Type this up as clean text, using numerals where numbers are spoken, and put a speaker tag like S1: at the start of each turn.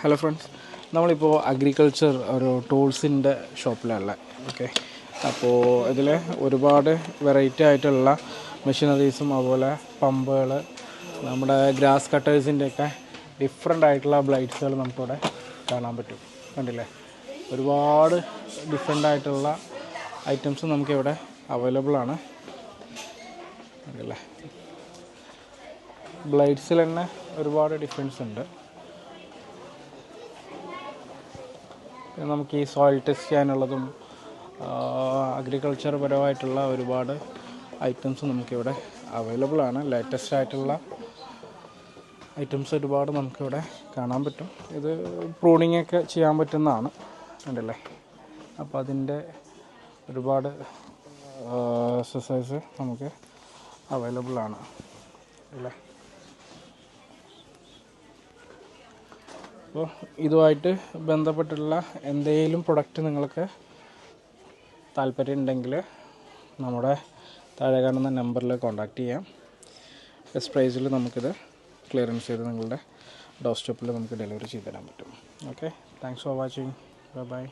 S1: Hello friends, നമ്മളിപ്പോൾ agriculture ഒരു ടൂൾസിൻ്റെ ഷോപ്പിലല്ല. Okay, അപ്പോൾ ഇതിൽ ഒരുപാട് വെറൈറ്റി ആയിട്ടുള്ള മെഷീനറീസും അതുപോലെ പമ്പുകൾ, നമ്മുടെ ഗ്രാസ് കട്ടേഴ്സിൻ്റെയൊക്കെ ഡിഫറെൻ്റ് ആയിട്ടുള്ള ബ്ലേഡ്സുകൾ നമുക്കിവിടെ കാണാൻ പറ്റും. കണ്ടില്ലേ, ഒരുപാട് ഡിഫറെൻ്റ് ആയിട്ടുള്ള ഐറ്റംസ് നമുക്കിവിടെ അവൈലബിൾ ആണ്. കണ്ടില്ലേ, ബ്ലേഡ്സിൽ തന്നെ ഒരുപാട് ഡിഫറൻസ് ഉണ്ട്. നമുക്ക് ഈ സോയിൽ ടെസ്റ്റ് ചെയ്യാനുള്ളതും അഗ്രികൾച്ചർ പരമായിട്ടുള്ള ഒരുപാട് ഐറ്റംസ് നമുക്കിവിടെ അവൈലബിൾ ആണ്. ലേറ്റസ്റ്റ് ആയിട്ടുള്ള ഐറ്റംസ് ഒരുപാട് നമുക്കിവിടെ കാണാൻ പറ്റും. ഇത് പ്രൂണിങ് ഒക്കെ ചെയ്യാൻ പറ്റുന്നതാണ്, കണ്ടില്ലേ. അപ്പോൾ അതിൻ്റെ ഒരുപാട് എക്സസൈസ് നമുക്ക് അവൈലബിൾ ആണ് അല്ലേ. അപ്പോൾ ഇതുമായിട്ട് ബന്ധപ്പെട്ടുള്ള എന്തെങ്കിലും പ്രൊഡക്റ്റ് നിങ്ങൾക്ക് താല്പര്യം ഉണ്ടെങ്കിൽ നമ്മുടെ താഴെ കാണുന്ന നമ്പറിൽ കോൺടാക്റ്റ് ചെയ്യാം. ബെസ്റ്റ് പ്രൈസിൽ നമുക്കിത് ക്ലിയറൻസ് ചെയ്ത് നിങ്ങളുടെ ഡോർ സ്റ്റെപ്പിൽ നമുക്ക് ഡെലിവറി ചെയ്ത് തരാൻ പറ്റും. Okay, thanks for watching. Bye bye.